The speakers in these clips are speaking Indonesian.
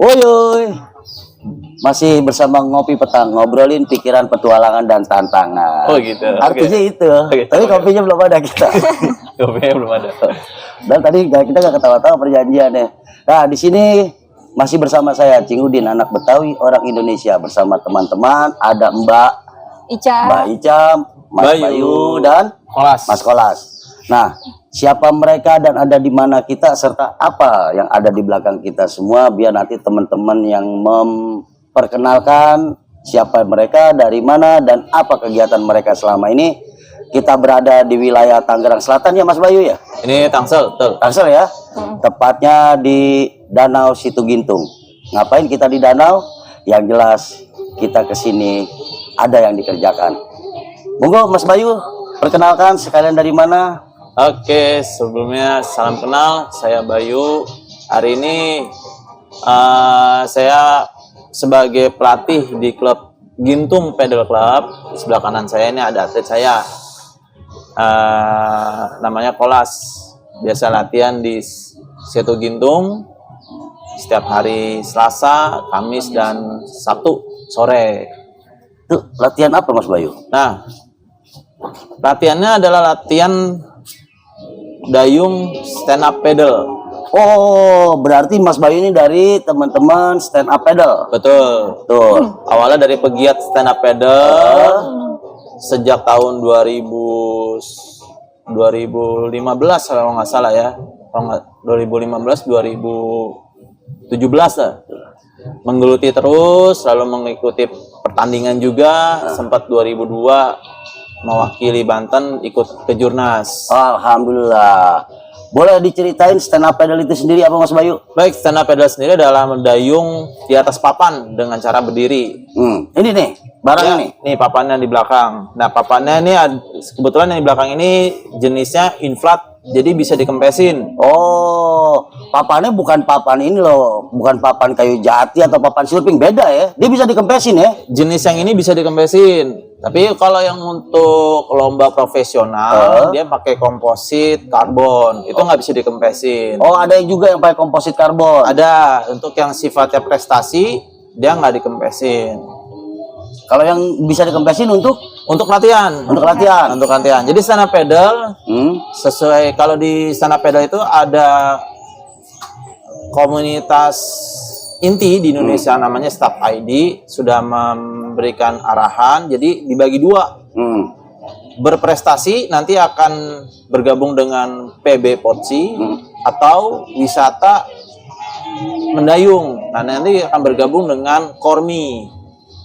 Woi, masih bersama Ngopi Petang, ngobrolin pikiran, petualangan, dan tantangan. Oh gitu. Artinya Okay. itu. Okay. Tapi kopinya belum ada kita. Kopinya belum ada. Dan tadi kita nggak ketawa-tawa perjanjiannya. Nah, di sini masih bersama saya Cingudin, anak Betawi, orang Indonesia, bersama teman-teman. Ada Mbak Ica, Mas Bayu, dan Mas Kolas. Nah, siapa mereka dan ada di mana kita serta apa yang ada di belakang kita semua, biar nanti teman-teman yang memperkenalkan siapa mereka, dari mana dan apa kegiatan mereka selama ini. Kita berada di wilayah Tangerang Selatan ya Mas Bayu ya? Ini Tangsel, betul. Tangsel ya? Tepatnya di Danau Situgintung. Ngapain kita di danau? Yang jelas kita kesini ada yang dikerjakan. Monggo Mas Bayu, perkenalkan sekalian dari mana? Oke, sebelumnya salam kenal, saya Bayu. Hari ini saya sebagai pelatih di klub Gintung Pedal Club. Di sebelah kanan saya ini ada atlet saya, namanya Kolas. Biasa latihan di Setu Gintung setiap hari Selasa, Kamis, dan Sabtu sore. Tuh, latihan apa Mas Bayu? Nah, latihannya adalah latihan dayung stand up paddle. Oh, berarti Mas Bayu ini dari teman-teman stand up paddle. Betul. Tuh. Awalnya dari pegiat stand up paddle sejak tahun 2015 kalau nggak salah ya. Kalau nggak 2015 2017 lah. Menggeluti terus, lalu mengikuti pertandingan juga. Sempat 2002 mewakili Banten ikut ke Jurnas. Alhamdulillah. Boleh diceritain stand up paddle itu sendiri apa Mas Bayu? Baik, stand up paddle sendiri adalah mendayung di atas papan dengan cara berdiri. Ini nih, barang Ya, ini. nih papannya di belakang. Nah, papannya ini kebetulan yang di belakang ini jenisnya inflat, jadi bisa dikempesin. Oh, papannya bukan papan ini loh, bukan papan kayu jati atau papan silping, beda ya. Dia bisa dikempesin ya. Jenis yang ini bisa dikempesin. Tapi kalau yang untuk lomba profesional, dia pakai komposit karbon. Itu nggak bisa dikempesin. Oh, ada juga yang pakai komposit karbon. Ada. Untuk yang sifatnya prestasi, dia nggak dikempesin. Kalau yang bisa dikempesin untuk latihan. Untuk latihan. Jadi stand up paddle, sesuai kalau di stand up paddle itu ada komunitas inti di Indonesia namanya Staff ID sudah memberikan arahan, jadi dibagi dua. Berprestasi nanti akan bergabung dengan PB Potsi atau wisata mendayung. Nah, nanti akan bergabung dengan Kormi.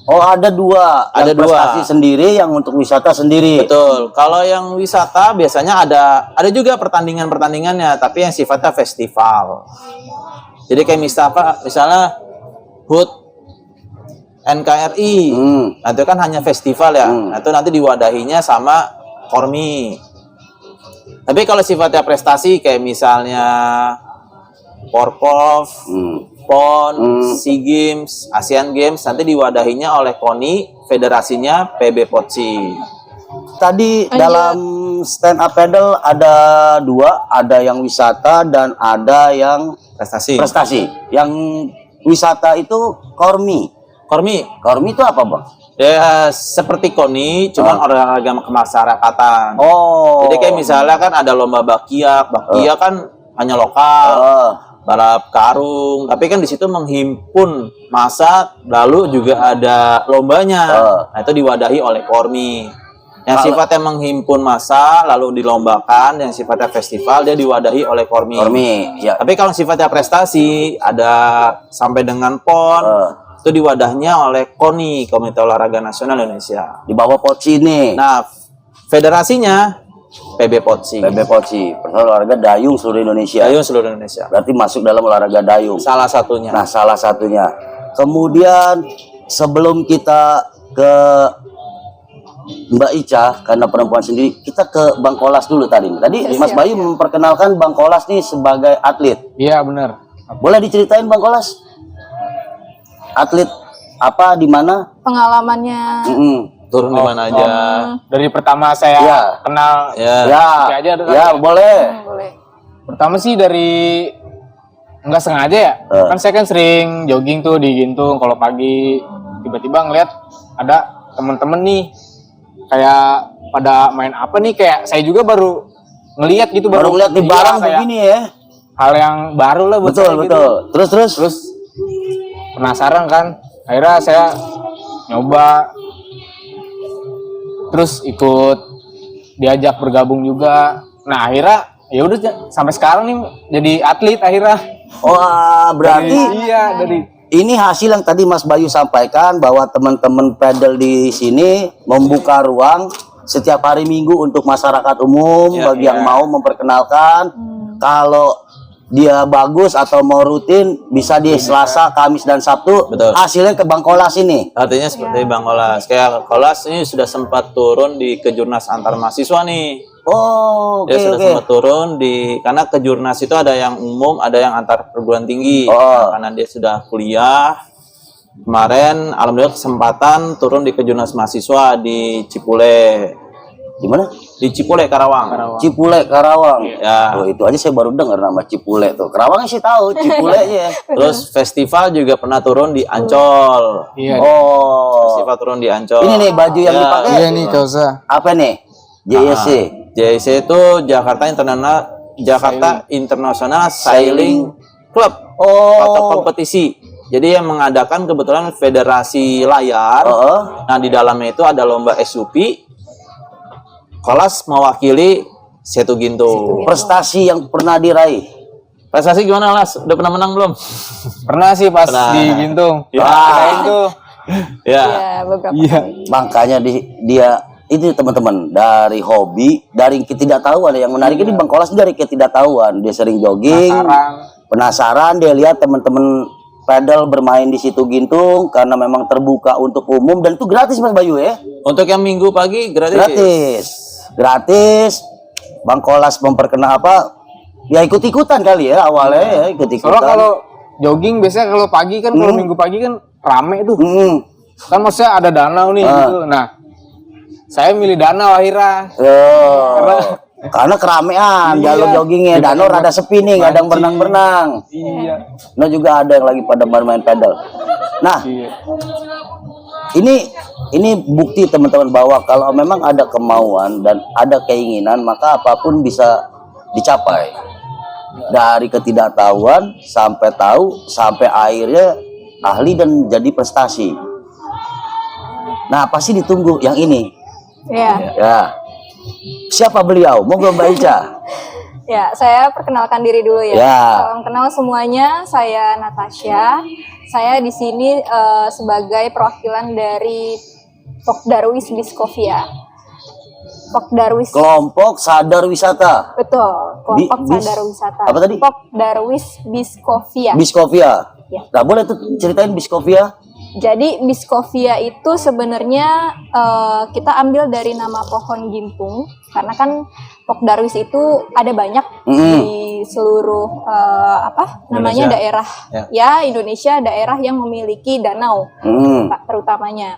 Oh, ada dua. Ada yang prestasi sendiri, yang untuk wisata sendiri. Betul. Kalau yang wisata biasanya ada juga pertandingannya, tapi yang sifatnya festival. Jadi kayak misalnya HUT NKRI, nah itu kan hanya festival ya. Nah, itu nanti diwadahinya sama Kormi. Tapi kalau sifatnya prestasi kayak misalnya Porprov, PON, SEA Games, Asian Games, nanti diwadahinya oleh KONI, federasinya PB Potsi. Tadi dalam stand up paddle ada dua, ada yang wisata dan ada yang prestasi. Yang wisata itu Kormi. Kormi itu apa Bang? Ya seperti KONI, cuman olahraga kemasyarakatan. Oh. Jadi kayak misalnya kan ada lomba bakia kan hanya lokal, balap karung, tapi kan di situ menghimpun massa, lalu juga ada lombanya. Nah, itu diwadahi oleh Kormi. Yang sifatnya menghimpun massa lalu dilombakan, yang sifatnya festival dia diwadahi oleh Kormi. Ya. Tapi kalau sifatnya prestasi ada sampai dengan PON, itu diwadahnya oleh KONI, Komite Olahraga Nasional Indonesia. Di bawah Potsi ini. Nah, federasinya PB Potsi. Persatuan Olahraga Dayung Seluruh Indonesia. Berarti masuk dalam olahraga dayung. Salah satunya. Nah, salah satunya. Kemudian sebelum kita ke Mbak Ica, karena perempuan sendiri, kita ke Bang Kolas dulu tadi. Mas Bayu memperkenalkan Bang Kolas nih sebagai atlet. Iya, benar. Boleh diceritain Bang Kolas? Atlet apa, di mana? Pengalamannya. Turun di mana aja. Dari pertama saya kenal boleh. Boleh. Pertama sih dari nggak sengaja ya. Kan saya kan sering jogging tuh di Gintung kalau pagi, tiba-tiba ngeliat ada temen-temen nih kayak pada main apa nih, kayak saya juga baru ngeliat gitu, Baru ngeliat di iya, barang kayak begini ya. hal yang baru lah buat Betul, saya betul. gitu. Terus Penasaran kan, akhirnya saya nyoba, terus ikut diajak bergabung juga. Nah akhirnya ya udah sampai sekarang nih jadi atlet akhirnya. wah, berarti Dari ini hasil yang tadi Mas Bayu sampaikan bahwa teman-teman pedal di sini membuka ruang setiap hari Minggu untuk masyarakat umum bagi yang mau memperkenalkan. Kalau dia bagus atau mau rutin bisa di Selasa, Kamis dan Sabtu. Betul. Hasilnya ke Bang Kolas ini. Artinya seperti Bang Kolas. Kayak Kolas ini sudah sempat turun di kejurnas antar mahasiswa nih. Oh, Dia sudah oke. sempat turun karena kejurnas itu ada yang umum, ada yang antar perguruan tinggi. Oh. Nah, karena dia sudah kuliah. Kemarin alhamdulillah kesempatan turun di kejurnas mahasiswa di Cipule. Di mana? Di Cipule, Karawang. Cipule, Karawang. Ya. Oh, itu aja saya baru dengar nama Cipule tuh. Karawang sih tahu, Cipule aja. Terus festival juga pernah turun di Ancol. iya. Oh. Festival turun di Ancol. Ini nih baju yang Ya. dipakai. Iya nih Kausa. Apa nih? JSC. JSC itu Jakarta International Sailing Club atau Oh. kompetisi. Jadi yang mengadakan kebetulan federasi layar. Oh. Nah di dalamnya itu ada lomba SUP. Kolas mewakili Setu Gintung. Prestasi yang pernah diraih. Prestasi gimana Las? Udah pernah menang belum? Pernah sih pas Pernah. di Gintung. Ya. Kirain tuh. Ya. Ya, beberapa Iya. kali. Makanya dia itu teman-teman dari hobi, dari ketidaktahuan. Yang menarik ini Bang Kolas dari ketidaktahuan. Dia sering jogging, penasaran dia lihat teman-teman pedal bermain di situ Gintung karena memang terbuka untuk umum dan itu gratis Mas Bayu ya. Untuk yang minggu pagi Gratis. Bang Kolas memperkenal apa? Ya ikut-ikutan kali ya awalnya ya ikut-ikutan. Soalnya kalau jogging biasanya kalau pagi kan, kalau minggu pagi kan rame tuh. Kan maksudnya ada danau nih gitu. Nah, saya milih danau akhirnya. Karena keramaian jalur joggingnya, danau rada sepi nih, nggak ada yang berenang-berenang. Iya. Nah juga ada yang lagi pada bermain pedal. Nah, Iya. ini bukti teman-teman bahwa kalau memang ada kemauan dan ada keinginan, maka apapun bisa dicapai. Dari ketidaktahuan sampai tahu, sampai akhirnya ahli dan jadi prestasi. Nah, pasti ditunggu yang ini. Ya. Ya. Siapa beliau? Monggo Mbak Ica. Ya, saya perkenalkan diri dulu ya. Ya. Salam kenal semuanya, saya Natasha. Saya di sini sebagai perwakilan dari Pokdarwis Biskovia. Pokdarwis. Kelompok Sadar Wisata. Betul, kelompok Bis- Sadar Wisata. apa tadi? Pokdarwis Biskovia. Biskovia. Ya. Nah, boleh tuh ceritain Biskovia? Jadi Biskovia itu sebenarnya kita ambil dari nama pohon gintung karena kan Pokdarwis itu ada banyak di seluruh namanya Indonesia. daerah ya Indonesia, daerah yang memiliki danau terutamanya.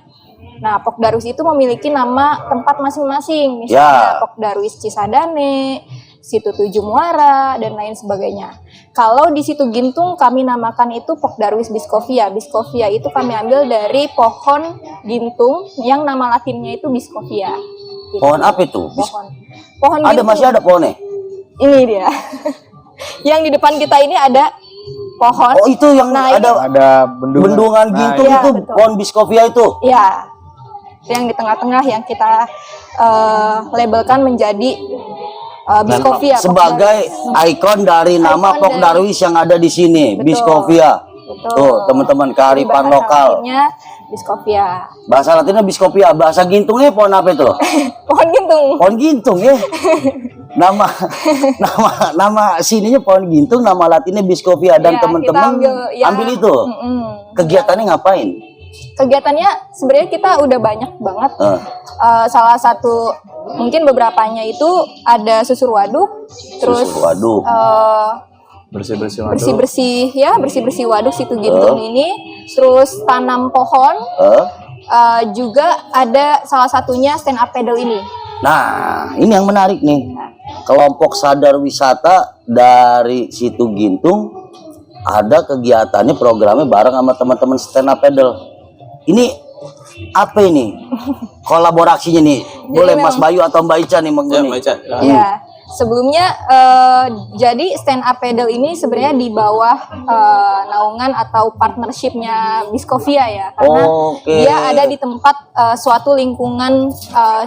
Nah, Pokdarwis itu memiliki nama tempat masing-masing, misalnya Pokdarwis Cisadane, Situ Tujuh Muara, dan lain sebagainya. Kalau di Situ Gintung kami namakan itu Pokdarwis Biskovia. Biskovia itu kami ambil dari pohon gintung yang nama latinnya itu Biskovia. Gitu. Pohon apa itu? Pohon Ada, gintung. masih ada pohonnya? Ini dia. Yang di depan kita ini ada pohon. Oh, itu yang Nah, Ada bendungan gintung iya, itu, betul. pohon Biskovia itu. Ya, yang di tengah-tengah yang kita labelkan menjadi Biskovia. Sebagai ikon dari nama Ikon Pokdarwis yang ada di sini, Betul. Biskovia. Betul. Tuh, teman-teman, kearifan Bahasa lokal. latinnya Biskovia. Bahasa latinnya Biskovia, bahasa gintungnya pohon apa itu? Pohon gintung. Pohon gintung ya. Nama sininya pohon gintung, nama latinnya Biskovia dan Ya, teman-teman kita ambil itu. Kegiatannya ngapain? Kegiatannya sebenarnya kita udah banyak banget. Salah satu mungkin beberapanya itu ada susur waduk, terus Susur waduk. Bersih-bersih waduk. bersih-bersih waduk Situ Gintung ini, terus tanam pohon, juga ada salah satunya stand up paddle ini. Nah, ini yang menarik nih. Kelompok Sadar Wisata dari Situ Gintung ada kegiatannya, programnya bareng sama teman-teman stand up paddle. Ini apa ini? Kolaborasinya nih. Boleh Mas Bayu atau Mbak Ica nih Ya, mengguni. Mbak Ica. Ya, sebelumnya jadi stand up paddle ini sebenarnya di bawah naungan atau partnershipnya Biscovia ya, karena Oke. dia ada di tempat suatu lingkungan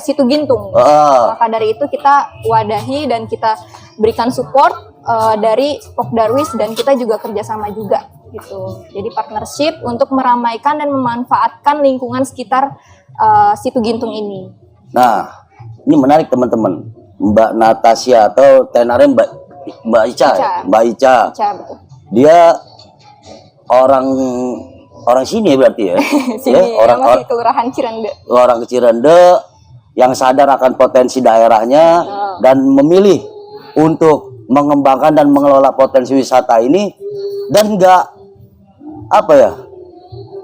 Situ Gintung. Maka dari itu kita wadahi dan kita berikan support dari Pok Darwis, dan kita juga kerjasama juga gitu. Jadi partnership untuk meramaikan dan memanfaatkan lingkungan sekitar Situ Gintung ini. Nah, ini menarik teman-teman. Mbak Natasha atau tenarnya Mbak Ica. Ica. Mbak Ica. Ica, betul. Dia orang sini berarti ya. Sini Ya, masih Kelurahan Cirende. orang Cirende yang sadar akan potensi daerahnya dan memilih untuk mengembangkan dan mengelola potensi wisata ini, dan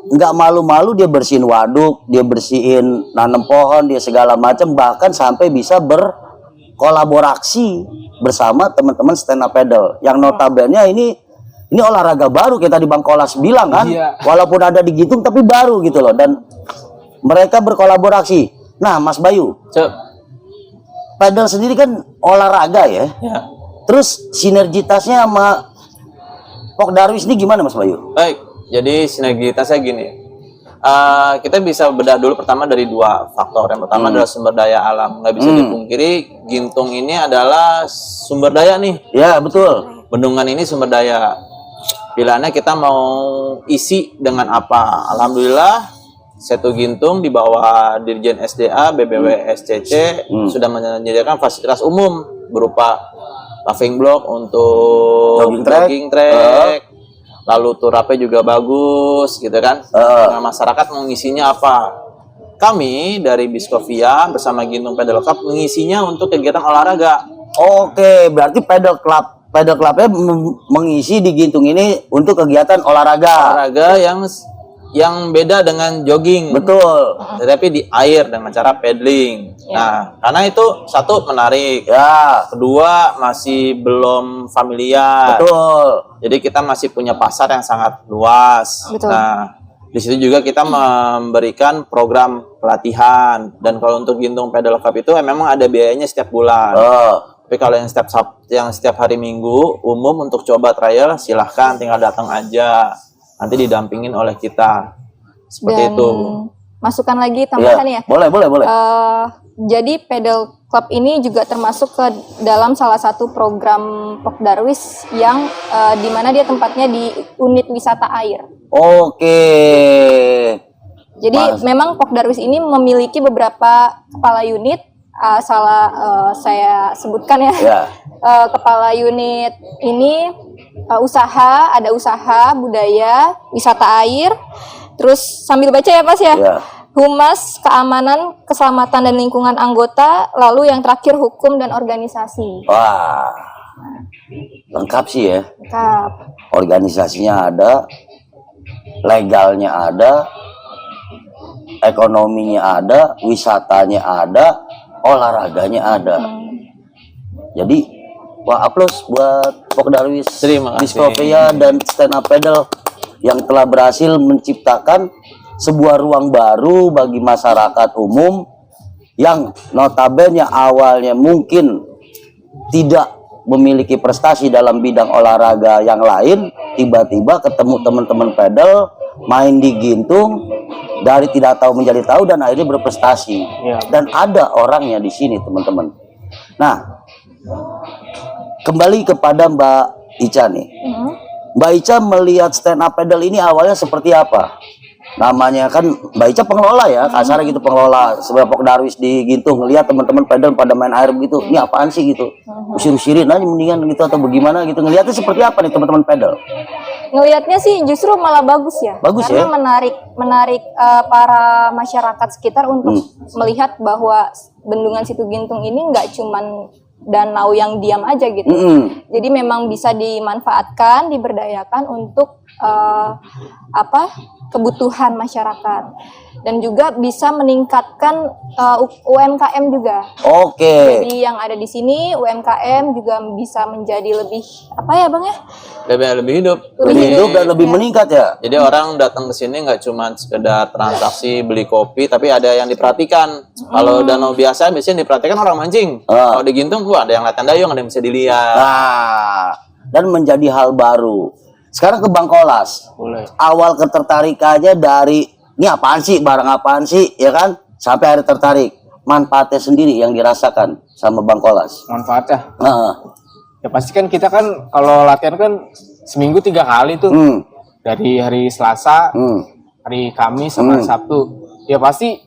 nggak malu-malu dia bersihin waduk, dia bersihin nanam pohon, dia segala macam, bahkan sampai bisa berkolaborasi bersama teman-teman stand up paddle yang notabene ini olahraga baru, kita di Bang Kolas bilang kan. Iya. Walaupun ada di Gintung tapi baru gitu loh, dan mereka berkolaborasi. Nah, Mas Bayu, paddle sendiri kan olahraga ya. Ya. Terus sinergitasnya sama Pok Darwis ini gimana Mas Bayu? Baik, jadi sinergitasnya gini. Kita bisa bedah dulu pertama dari dua faktor. Yang pertama adalah sumber daya alam. Nggak bisa dipungkiri, Gintung ini adalah sumber daya nih. Ya, betul. Bendungan ini sumber daya. Pilihannya kita mau isi dengan apa? Alhamdulillah, Setu Gintung di bawah Dirjen SDA BBW SCC sudah menyediakan fasilitas umum berupa paving block untuk jogging track, lalu turapnya juga bagus gitu kan. Nah, masyarakat mengisinya apa? Kami dari Biscovia bersama Gintung Paddle Club mengisinya untuk kegiatan olahraga. Oke, berarti paddle clubnya mengisi di Gintung ini untuk kegiatan olahraga. Olahraga yang beda dengan jogging. Betul. Tetapi di air dengan cara paddling. Nah, karena itu satu menarik. Ya, Kedua masih belum familiar. betul. Jadi kita masih punya pasar yang sangat luas. Betul. Nah, di situ juga kita memberikan program pelatihan. Dan kalau untuk Gintung Paddle Club itu memang ada biayanya setiap bulan. Tapi kalau yang setiap hari Minggu umum untuk coba trial, silahkan tinggal datang aja. Nanti didampingin oleh kita. Seperti Dan itu. masukan lagi tambahan ya. Boleh. Jadi paddle club ini juga termasuk ke dalam salah satu program Pok Darwis yang dimana dia tempatnya di unit wisata air. Oke. Jadi memang Pok Darwis ini memiliki beberapa kepala unit. Saya sebutkan ya. Ya. Kepala unit ini ada usaha budaya wisata air. Terus sambil baca ya Mas ya. Ya. Humas, keamanan, keselamatan dan lingkungan anggota, lalu yang terakhir hukum dan organisasi. Wah. Lengkap sih ya. Lengkap. Organisasinya ada, legalnya ada, ekonominya ada, wisatanya ada, olahraganya ada. Jadi, wah, aplaus buat Pok Darwis, Terima kasih. Biscovia dan Stand Up Paddle yang telah berhasil menciptakan sebuah ruang baru bagi masyarakat umum yang notabene awalnya mungkin tidak memiliki prestasi dalam bidang olahraga yang lain, tiba-tiba ketemu teman-teman pedal main di Gintung, dari tidak tahu menjadi tahu dan akhirnya berprestasi. Ya. Dan ada orangnya di sini teman-teman. Nah, kembali kepada Mbak Ica nih. Mbak Ica melihat stand up paddle ini awalnya seperti apa? Namanya kan Mbak Ica pengelola ya, kasarnya gitu, pengelola seberapa Pok Darwis di Gintung, ngelihat teman-teman pedal pada main air begitu, ini apaan sih gitu, usir-usirin aja mendingan gitu atau bagaimana gitu, ngelihatnya seperti apa nih teman-teman pedal? Ngelihatnya sih justru malah bagus ya, Bagus karena ya? menarik para masyarakat sekitar untuk melihat bahwa Bendungan Situ Gintung ini nggak cuman danau yang diam aja gitu. Jadi memang bisa dimanfaatkan, diberdayakan untuk kebutuhan masyarakat, dan juga bisa meningkatkan UMKM juga. Oke. Jadi yang ada di sini UMKM juga bisa menjadi lebih Bang ya? Lebih hidup. Lebih hidup dan lebih meningkat ya. Jadi orang datang ke sini nggak cuma sekedar transaksi beli kopi, tapi ada yang diperhatikan. Kalau danau biasa biasanya diperhatikan orang mancing. Kalau di Gintung ada yang latihan dayung, ada yang bisa dilihat. Nah, dan menjadi hal baru. Sekarang ke Bang Kolas. Boleh. Awal ketertarikannya dari ini apaan sih, barang apaan sih, ya kan? Sampai akhirnya tertarik. Manfaatnya sendiri yang dirasakan sama Bang Kolas. Manfaatnya. Ya pasti kan kita kan kalau latihan kan seminggu 3 kali tuh. Dari hari Selasa, hari Kamis sama Sabtu. Ya pasti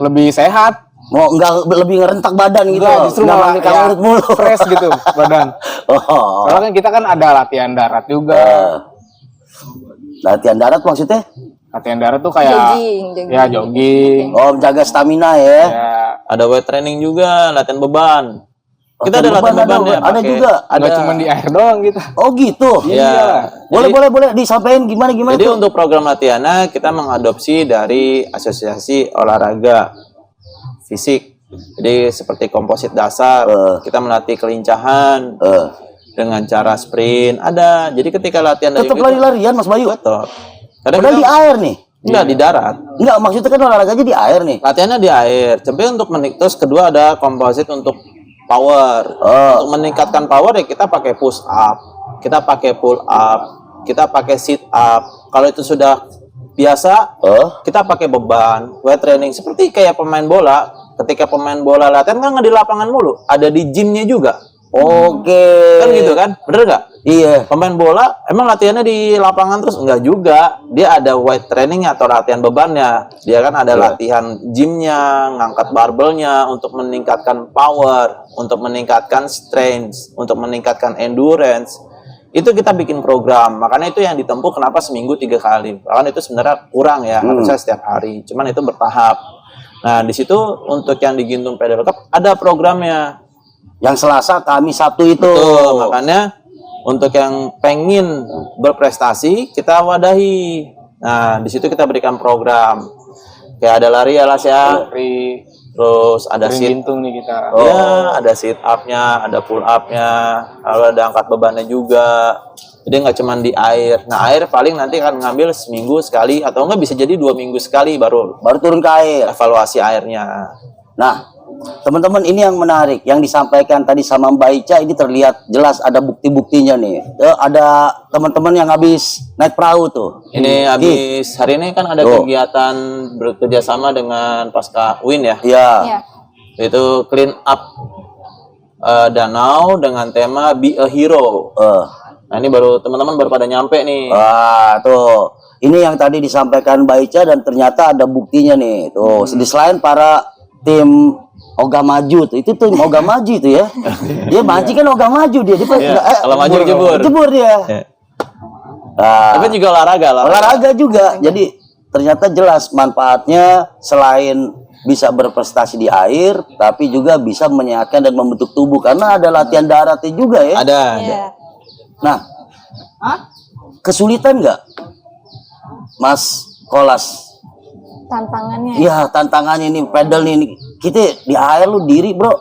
lebih sehat. Mau enggak lebih ngerentak badan gitu. Enggak, justru malah ya, mulu. fresh gitu badan. Soalnya kan kita kan ada latihan darat juga. Latihan darat maksudnya? Latihan darat tuh kayak jogging. Ya jogging. Oh, menjaga stamina ya. Ada weight training juga, latihan beban. Kita ada latihan beban ya. Ada juga. Ada cuma di air doang gitu. Oh gitu. Iya. Boleh disampaikan gimana Jadi untuk program latihannya kita mengadopsi dari Asosiasi Olahraga Fisik. Jadi seperti komposit dasar, kita melatih kelincahan dengan cara sprint. Ada. Jadi ketika latihan dari tetap lari-larian Mas Bayu. betul. Padahal di air nih. Enggak di darat. Enggak, maksudnya kan olahraganya di air nih. Latihannya di air. Tapi untuk terus kedua ada komposit untuk power. Untuk meningkatkan power ya kita pakai push up, kita pakai pull up, kita pakai sit up. Kalau itu sudah biasa, kita pakai beban, weight training seperti kayak pemain bola. Ketika pemain bola latihan kan nggak di lapangan mulu, ada di gymnya juga. Oke. Kan gitu kan, bener nggak? Iya. Pemain bola emang latihannya di lapangan terus? Enggak juga. Dia ada weight training atau latihan bebannya. Dia kan ada latihan gymnya, ngangkat barbelnya untuk meningkatkan power, untuk meningkatkan strength, untuk meningkatkan endurance. Itu kita bikin program. Makanya itu yang ditempuh kenapa seminggu 3 kali. Bahkan itu sebenarnya kurang ya, harusnya setiap hari. Cuman itu bertahap. Nah, di situ untuk yang di Gintung Pedal Cup ada programnya. Yang Selasa, Kamis, Sabtu itu. Betul, makanya untuk yang pengen berprestasi kita wadahi. Nah, di situ kita berikan program. Kayak ada lari ya Las ya. Lari. Terus ada sit Gintung nih kita. Ya, ada sit up-nya, ada pull up-nya, lalu ada angkat bebannya juga. Jadi nggak cuma di air. Nah, air paling nanti akan ngambil seminggu sekali atau enggak bisa jadi 2 minggu sekali baru turun ke air. Evaluasi airnya. Nah, teman-teman ini yang menarik yang disampaikan tadi sama Mbak Ica, ini terlihat jelas ada bukti-buktinya nih. Ada teman-teman yang habis naik perahu tuh. Ini habis hari ini kan ada kegiatan bekerja sama dengan Pasca Win ya. Iya. Itu clean up danau dengan tema Be a Hero. Nah, ini teman-teman baru pada nyampe nih. Wah, tuh. Ini yang tadi disampaikan Mbak Ica dan ternyata ada buktinya nih. Tuh, selain para tim Ogah Maju tuh. Itu tim Ogah Maju itu ya. Dia mancing kan Ogah Maju dia. Kalau maju jebur dia. Tapi juga olahraga juga. Jadi ternyata jelas manfaatnya selain bisa berprestasi di air, tapi juga bisa menyehatkan dan membentuk tubuh karena ada latihan daratnya juga ya. Ada. Nah, kesulitan nggak, Mas Kolas? Tantangannya. Iya, tantangannya ini pedal nih. Kita di air lu diri, Bro.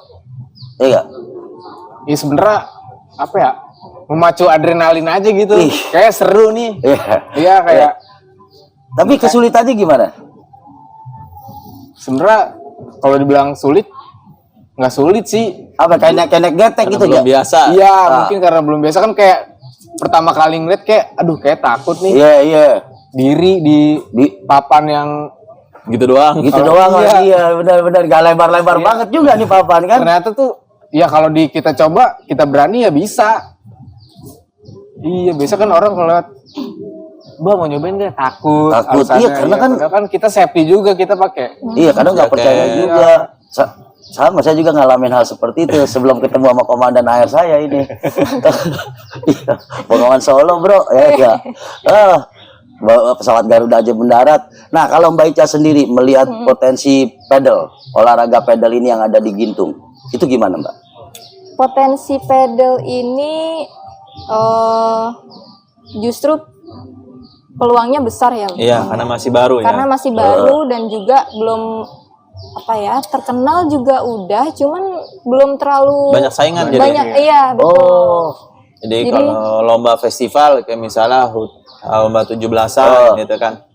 Iya. Ya sebenarnya apa ya? Memacu adrenalin aja gitu. Kayak seru nih. Iya, kayak. Tapi kesulitannya gimana? Sebenarnya kalau dibilang sulit, nggak sulit sih. Apa kayak getek gitu ya? Belum biasa. Iya, mungkin karena belum biasa kan kayak pertama kali ngeliat kayak aduh kayak takut nih. Iya. Diri di papan yang gitu doang. Gitu doang. Iya, benar-benar gak lebar-lebar banget juga nih papan kan. Ternyata tuh ya kalau kita coba, kita berani ya bisa. Iya, biasa kan orang kalau lihat Mbak mau nyobain gak? Takut. Iya, karena kan kita safety juga kita pakai. Iya, kadang nggak percaya juga. Sama saya juga ngalamin hal seperti itu sebelum ketemu sama komandan air saya ini. Pengawan Solo, Bro. Ya. Pesawat Garuda aja mendarat. Nah, kalau Mbak Ica sendiri melihat potensi olahraga pedal ini yang ada di Gintung, itu gimana, Mbak? potensi pedal ini justru peluangnya besar ya. Iya, karena masih baru Karena ya. masih baru dan juga belum terkenal juga udah, cuman belum terlalu Banyak saingan jadi. banyak. Iya, betul. Jadi kalau lomba festival kayak misalnya lomba 17-an gitu kan.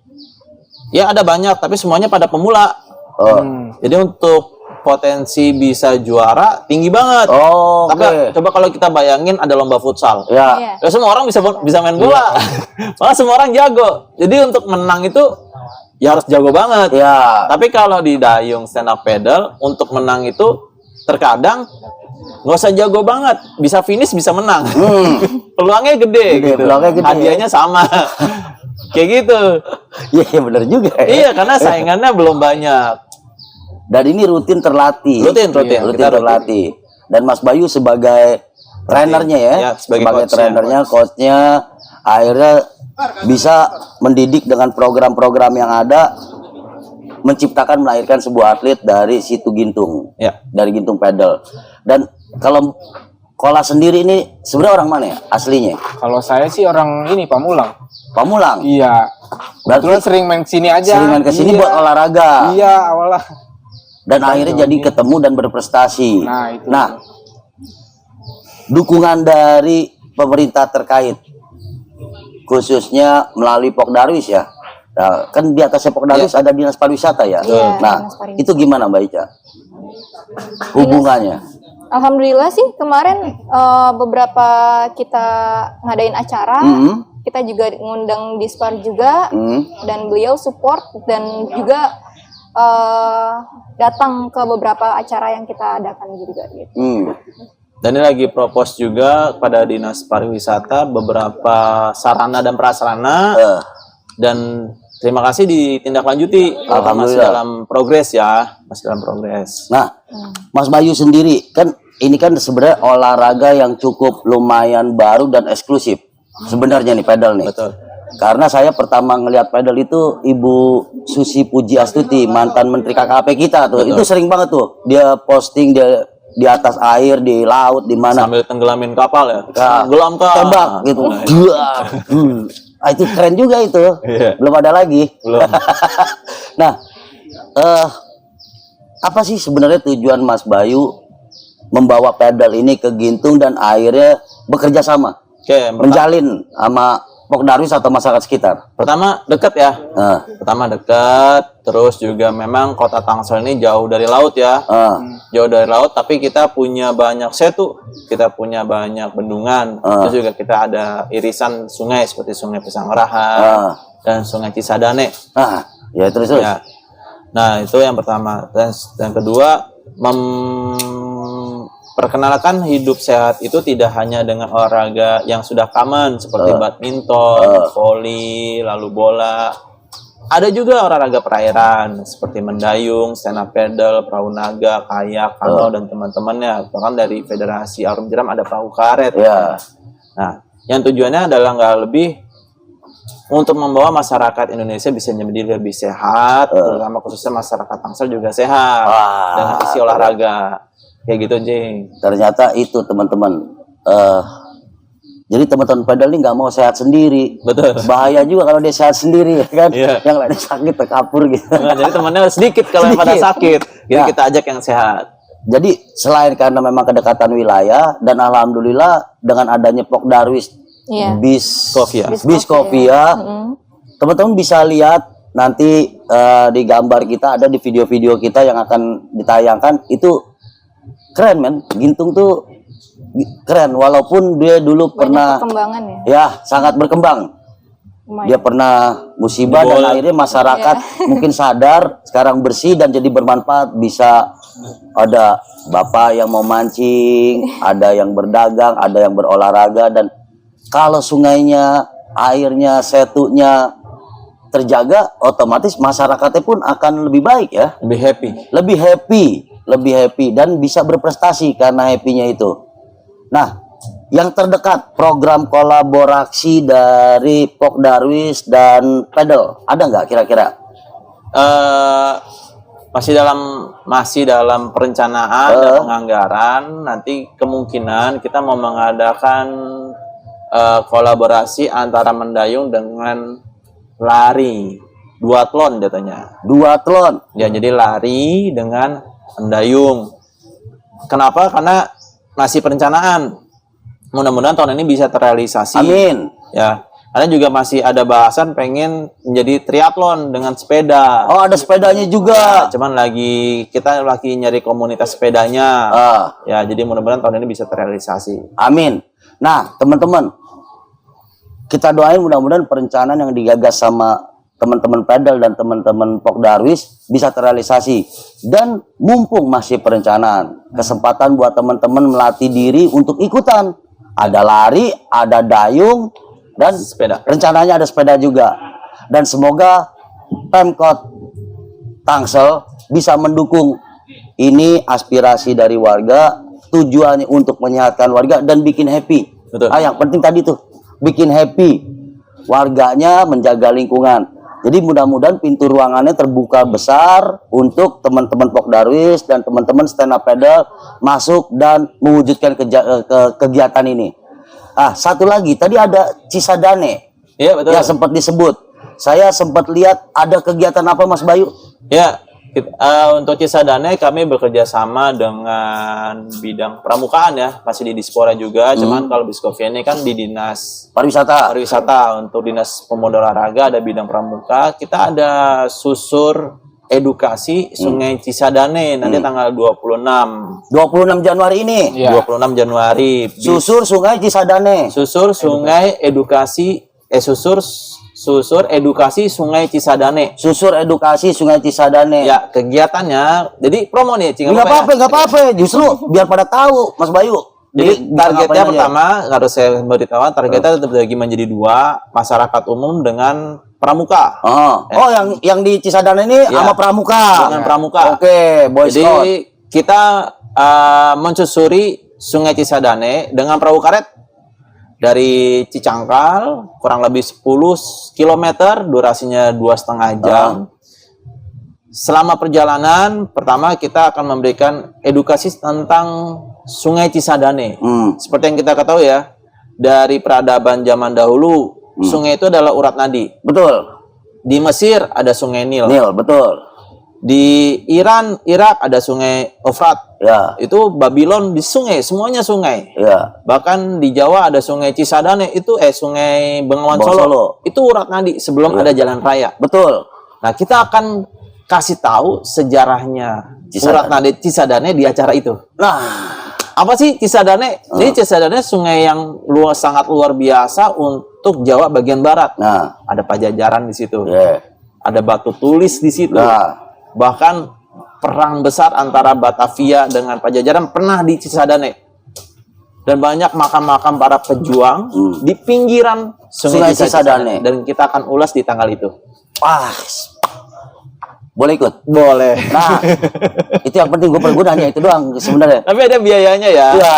Ya ada banyak tapi semuanya pada pemula. Jadi untuk potensi bisa juara tinggi banget. Tapi coba kalau kita bayangin ada lomba futsal. Ya. Ya semua orang bisa main bola. Malah semua orang jago. Jadi untuk menang itu ya harus jago banget. Ya. Tapi kalau di dayung stand up paddle untuk menang itu terkadang nggak usah jago banget, bisa finish bisa menang. Peluangnya gede gitu. Peluangnya gede. Hadiahnya sama. Kayak gitu. Iya benar juga. Iya, karena saingannya belum banyak. Dan ini rutin terlatih. Rutin. Rutin terlatih. Dan Mas Bayu sebagai trainernya ya, Ya, sebagai coachnya. trainernya, coachnya, akhirnya bisa mendidik dengan program-program yang ada, menciptakan, melahirkan sebuah atlet dari situ Gintung, Ya. dari Gintung Pedal. Dan kalau Kola sendiri ini sebenarnya orang mana ya aslinya? Kalau saya sih orang ini Pamulang. Pamulang. Iya. Kebetulan sering main kesini aja. Sering main kesini buat olahraga. Iya, awalnya. Dan akhirnya jadi ketemu dan berprestasi. Nah, itu. Dukungan dari pemerintah terkait, khususnya melalui Pokdarwis ya. Nah, kan di atasnya Pokdarwis ada Dinas Pariwisata ya. Iya, Nah, Dinas Pariwisata. itu gimana Mbak Ica? Hubungannya? Alhamdulillah sih kemarin beberapa kita ngadain acara, kita juga ngundang Dispar juga, dan beliau support dan juga datang ke beberapa acara yang kita adakan juga gitu. Dan ini lagi propose juga pada Dinas Pariwisata beberapa sarana dan prasarana dan terima kasih ditindaklanjuti. Masih dalam progres ya, masih dalam progres. Nah, Mas Bayu sendiri kan ini kan sebenarnya olahraga yang cukup lumayan baru dan eksklusif sebenarnya nih pedal nih. Betul. Karena saya pertama ngelihat pedal itu Ibu Susi Puji Astuti, mantan Menteri KKP kita tuh. Betul. Itu sering banget tuh dia posting dia di atas air, di laut, di mana Sambil tenggelamin kapal ya. Nah, Gelam kah? tembak gitu. Itu keren juga itu. Iya. Belum ada lagi. Belum. Nah, apa sih sebenarnya tujuan Mas Bayu membawa pedal ini ke Gintung dan akhirnya bekerja sama, menjalin sama Pokdarwis atau masyarakat sekitar? Pertama dekat ya. Pertama dekat, terus juga memang kota Tangsel ini jauh dari laut ya. Jauh dari laut, tapi kita punya banyak setu, kita punya banyak bendungan. Terus juga kita ada irisan sungai seperti Sungai Pesanggerahan dan Sungai Cisadane. Ya terus. Ya. Nah itu yang pertama. Dan kedua, perkenalkan hidup sehat itu tidak hanya dengan olahraga yang sudah common seperti badminton, voli, lalu bola. Ada juga olahraga perairan seperti mendayung, stand up paddle, perahu naga, kayak, kano dan teman-temannya. Bahkan dari Federasi Arum Jeram ada perahu karet. Nah, yang tujuannya adalah nggak lebih untuk membawa masyarakat Indonesia bisa menjadi lebih sehat, terutama khususnya masyarakat Tangsel juga sehat dengan isi olahraga. Kayak gitu, Jing. Ternyata itu teman-teman. Jadi teman-teman pedal ini nggak mau sehat sendiri. Betul. Bahaya juga kalau dia sehat sendiri, kan? Yang lainnya sakit terkapur gitu. Nah, jadi temannya sedikit kalau yang pada sakit. Jadi kita ajak yang sehat. Jadi selain karena memang kedekatan wilayah dan alhamdulillah dengan adanya Pokdarwis, Biskopia, teman-teman bisa lihat nanti di gambar kita ada di video-video kita yang akan ditayangkan itu. Keren men, Gintung tuh keren walaupun dia dulu pernah perkembangan ya sangat berkembang. Dia pernah musibah dan akhirnya masyarakat mungkin sadar sekarang bersih dan jadi bermanfaat. Bisa ada bapak yang mau mancing, ada yang berdagang, ada yang berolahraga, dan kalau sungainya, airnya, setunya terjaga, otomatis masyarakatnya pun akan lebih baik ya. Lebih happy dan bisa berprestasi karena happy-nya itu. Nah, yang terdekat program kolaborasi dari Pokdarwis dan Pedal ada nggak kira-kira? masih dalam perencanaan dan penganggaran. Nanti kemungkinan kita mau mengadakan kolaborasi antara mendayung dengan lari, duathlon katanya. Duathlon. Ya, jadi lari dengan mendayung. Kenapa? Karena masih perencanaan. Mudah-mudahan tahun ini bisa terrealisasi. Amin. Ya, karena juga masih ada bahasan pengen menjadi triathlon dengan sepeda. Oh, ada sepedanya juga. Cuman kita lagi nyari komunitas sepedanya. Ya, jadi mudah-mudahan tahun ini bisa terrealisasi. Amin. Nah, teman-teman, kita doain mudah-mudahan perencanaan yang digagas sama teman-teman pedal dan teman-teman Pok Darwis bisa terrealisasi. Dan mumpung masih perencanaan, kesempatan buat teman-teman melatih diri untuk ikutan. Ada lari, ada dayung, dan Sepeda. rencananya ada sepeda juga. Dan semoga Pemkot Tangsel bisa mendukung ini aspirasi dari warga, tujuannya untuk menyehatkan warga dan bikin happy. Betul. Yang penting tadi tuh, bikin happy warganya, menjaga lingkungan. Jadi mudah-mudahan pintu ruangannya terbuka besar untuk teman-teman Pok Darwis dan teman-teman stand up pedal masuk dan mewujudkan kegiatan ini. Satu lagi, tadi ada Cisadane. Iya, betul. Yang sempat disebut. Saya sempat lihat ada kegiatan apa, Mas Bayu? Ya, untuk Cisadane kami bekerja sama dengan bidang pramukaan ya, masih di Dispora juga. Cuman kalau Biskovia ini kan di Dinas Pariwisata. Untuk Dinas Pemuda Olahraga ada bidang pramuka. Kita ada susur edukasi Sungai Cisadane nanti tanggal 26 Januari ini. Iya. 26 Januari. Susur Sungai Cisadane. Susur Sungai Edukasi Susur Edukasi Sungai Cisadane. Susur Edukasi Sungai Cisadane. Ya, kegiatannya, jadi promo nih, Cing. Nggak apa-apa. Justru biar pada tahu, Mas Bayu. Jadi targetnya pertama, harus saya beritahu, targetnya tetap lagi menjadi 2, masyarakat umum dengan pramuka. Yang di Cisadane ini Ya, sama pramuka. dengan pramuka. Oke, Boy Jadi Scout. kita mensusuri Sungai Cisadane dengan perahu karet dari Cicangkal, kurang lebih 10 km, durasinya 2,5 jam. Selama perjalanan, pertama kita akan memberikan edukasi tentang Sungai Cisadane. Seperti yang kita ketahui ya, dari peradaban zaman dahulu, sungai itu adalah urat nadi. Betul. Di Mesir ada Sungai Nil. Betul. Di Irak ada Sungai Efrat. Ya. Itu Babylon di sungai, semuanya sungai. Ya. Bahkan di Jawa ada Sungai Cisadane, itu Sungai Bengawan Solo. Itu urat nadi sebelum ada jalan raya. Betul. Nah, kita akan kasih tahu sejarahnya urat nadi Cisadane di acara itu. Nah, apa sih Cisadane? Jadi Cisadane sungai yang sangat luar biasa untuk Jawa bagian barat. Nah, Ada Pajajaran di situ. ya. Ada batu tulis di situ. Nah, Bahkan perang besar antara Batavia dengan Pajajaran pernah di Cisadane. Dan banyak makam-makam para pejuang di pinggiran Sungai Cisadane. Dan kita akan ulas di tanggal itu. Boleh ikut? Boleh. Nah, itu yang penting, gue pergunanya itu doang sebenarnya. Tapi ada biayanya ya. Iya.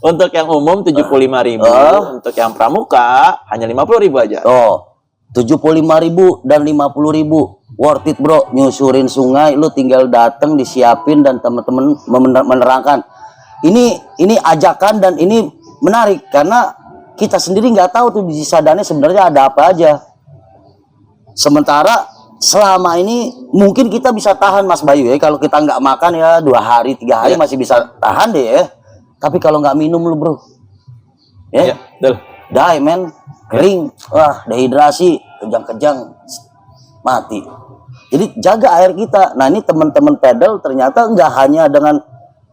Untuk yang umum 75.000, untuk yang pramuka hanya 50.000 aja. 75.000 dan 50.000. Worth it, bro. Nyusurin sungai, lu tinggal dateng, disiapin, dan teman-teman menerangkan. Ini ajakan dan ini menarik karena kita sendiri nggak tahu tuh di Cisadane sebenarnya ada apa aja. Sementara selama ini mungkin kita bisa tahan, Mas Bayu ya, kalau kita nggak makan ya 2 hari 3 hari masih bisa tahan deh ya. Tapi kalau nggak minum lu, bro, Ya, betul. die men, kering, dehidrasi, kejang-kejang, mati. Jadi jaga air kita. Nah, ini teman-teman pedal ternyata nggak hanya dengan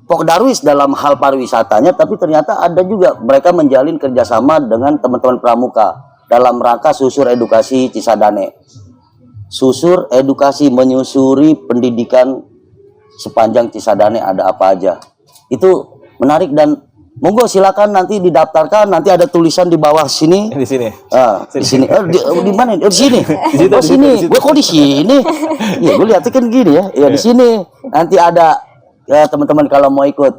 Pok Darwis dalam hal pariwisatanya, tapi ternyata ada juga mereka menjalin kerjasama dengan teman-teman pramuka dalam rangka susur edukasi Cisadane. Susur edukasi, menyusuri pendidikan sepanjang Cisadane ada apa aja. Itu menarik dan monggo silakan nanti didaftarkan, nanti ada tulisan di bawah sini. Di sini. Di sini. Di mana? Di sini. situ, Oh, sini. di situ. Gue kok di sini? Ya, gue lihatnya kan gini ya. Ya di sini. Nanti ada ya teman-teman kalau mau ikut.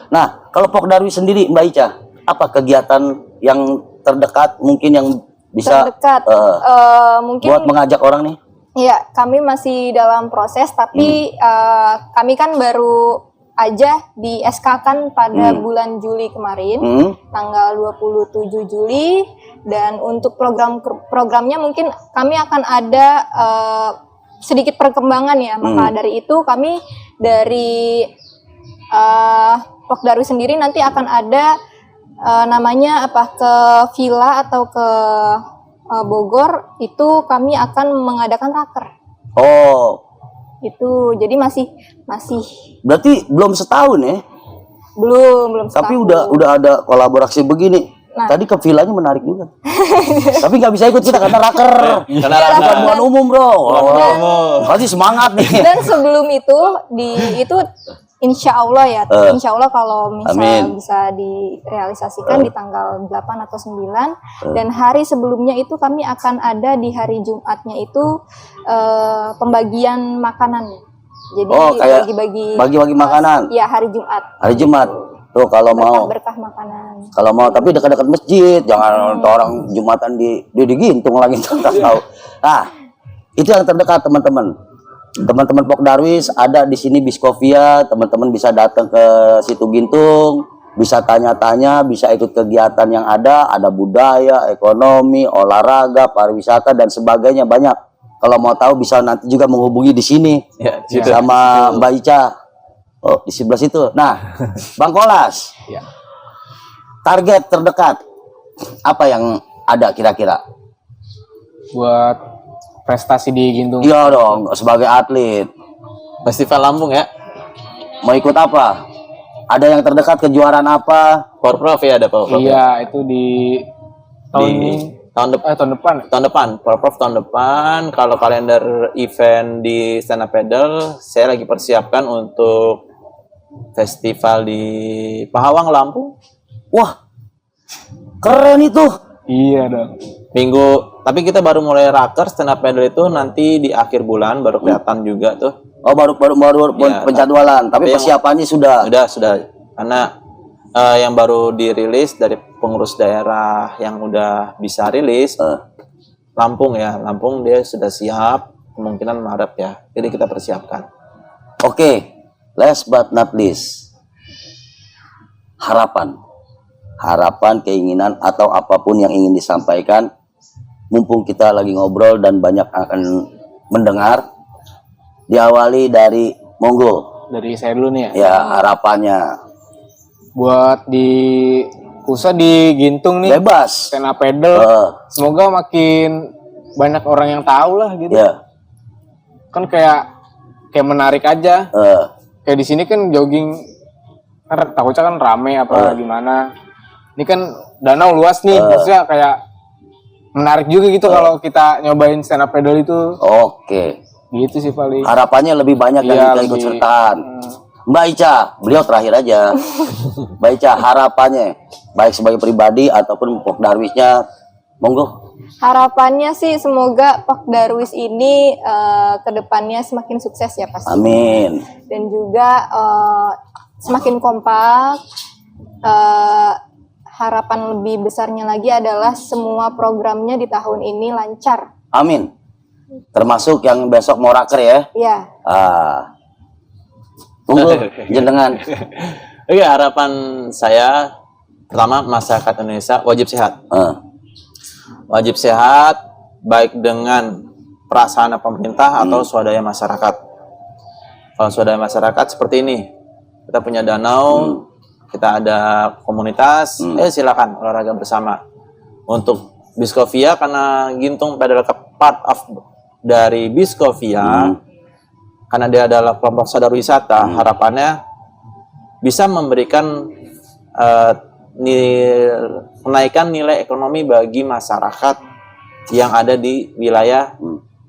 Nah, kalau Pok Darwis sendiri, Mbak Ica, apa kegiatan yang terdekat mungkin yang bisa Terdekat. Mungkin buat mengajak orang nih? Iya, kami masih dalam proses, tapi kami kan baru aja di SK kan pada bulan Juli kemarin, tanggal 27 Juli, dan untuk programnya mungkin kami akan ada sedikit perkembangan ya, maka dari itu kami dari Pokdarwis sendiri nanti akan ada namanya ke villa atau ke Bogor, itu kami akan mengadakan raker. Oh, Itu jadi masih berarti belum setahun ya? belum Tapi setahun. udah ada kolaborasi begini. Nah. Tadi ke villanya menarik juga. Tapi nggak bisa ikut kita karena raker. Karena Bukan buat umum, bro. Pasti semangat nih. Dan sebelum itu itu insya Allah ya, insya Allah kalau misalnya Amin. bisa direalisasikan di tanggal 8 atau 9, dan hari sebelumnya itu kami akan ada di hari Jumatnya itu pembagian makanan. Jadi kayak bagi-bagi makanan. Iya, hari Jumat. Hari Jumat. Tuh kalau mau. Berkah makanan. Kalau mau, tapi dekat-dekat masjid, jangan orang Jumatan di Gintung lagi nggak tahu. Nah, itu yang terdekat teman-teman. Teman-teman Pokdarwis ada di sini Biskovia, teman-teman bisa datang ke situ Gintung, bisa tanya-tanya, bisa ikut kegiatan yang ada budaya, ekonomi, olahraga, pariwisata dan sebagainya banyak. Kalau mau tahu bisa nanti juga menghubungi di sini Ya, sama Mbak Ica. Oh, di sebelah situ. Nah, Bang Kolas. Ya. Target terdekat apa yang ada kira-kira? Buat prestasi di Gintung. Iya dong, sebagai atlet. Festival Lampung ya. Mau ikut apa? Ada yang terdekat kejuaraan apa? Porprov ya, ada Porprov. Iya, itu di tahun Di tahun depan. tahun depan. Tahun depan, Porprov tahun depan. Kalau kalender event di stand up paddle, saya lagi persiapkan untuk festival di Pahawang, Lampung. Wah, keren itu. Iya dong. Minggu, tapi kita baru mulai raker stand up paddle itu nanti di akhir bulan baru kelihatan juga tuh. Oh, baru Iya, penjadwalan, tapi yang- persiapannya sudah. Sudah. Karena yang baru dirilis dari pengurus daerah yang udah bisa rilis, Lampung ya. Lampung dia sudah siap, kemungkinan Maret ya. Jadi kita persiapkan. Oke, last but not least. Harapan, keinginan atau apapun yang ingin disampaikan, mumpung kita lagi ngobrol dan banyak akan mendengar, diawali dari monggo. Dari saya dulu nih ya. Ya, harapannya Buat di khususnya di Gintung nih, bebas. stand up paddle, semoga makin banyak orang yang tahu lah gitu. Ya, Kan kayak menarik aja. Kayak di sini kan jogging, takutnya kan rame apa gimana. Ini kan danau luas nih, maksudnya kayak menarik juga gitu kalau kita nyobain stand up paddle itu. oke. Gitu sih paling. Harapannya lebih banyak yang Iya, kita ikut lebih- sertaan. Mbak Ica, beliau terakhir aja. Mbak Ica, harapannya baik sebagai pribadi ataupun Pokdarwisnya, monggo. Harapannya sih semoga Pokdarwis ini kedepannya semakin sukses ya pasti. Amin. Dan juga semakin kompak. Harapan lebih besarnya lagi adalah semua programnya di tahun ini lancar. Amin. Termasuk yang besok mau raker ya. Ya, Tunggu jenengan. Oke, harapan saya pertama masyarakat Indonesia wajib sehat. Wajib sehat baik dengan perasaan pemerintah atau swadaya masyarakat. Kalau swadaya masyarakat seperti ini, kita punya danau, kita ada komunitas, silakan olahraga bersama. Untuk Biskovia karena Gintung adalah part of dari Biskovia, karena dia adalah kelompok sadar wisata, harapannya bisa memberikan menaikkan nilai ekonomi bagi masyarakat yang ada di wilayah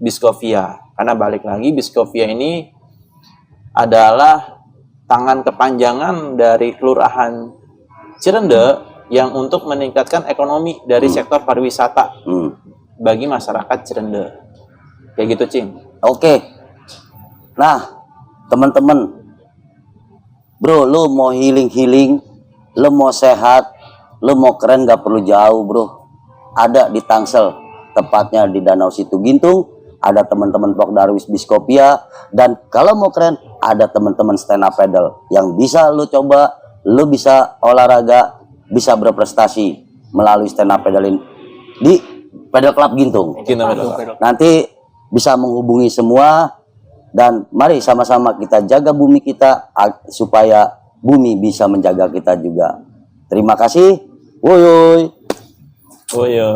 Biskovia. Karena balik lagi Biskovia ini adalah tangan kepanjangan dari Kelurahan Cirende yang untuk meningkatkan ekonomi dari sektor pariwisata bagi masyarakat Cirende. Kayak gitu, Cing. Oke. Nah, teman-teman, bro, lu mau healing, lu mau sehat, lu mau keren, gak perlu jauh, bro. Ada di Tangsel, tepatnya di Danau Situ Gintung. ada teman-teman Pok Darwis Biskopia, dan kalau mau keren ada teman-teman stand up paddle yang bisa lu coba, lu bisa olahraga, bisa berprestasi melalui stand up paddling di Paddle Club Gintung. Nanti bisa menghubungi semua, dan mari sama-sama kita jaga bumi kita supaya bumi bisa menjaga kita juga. Terima kasih. Woyoy. Oh iya.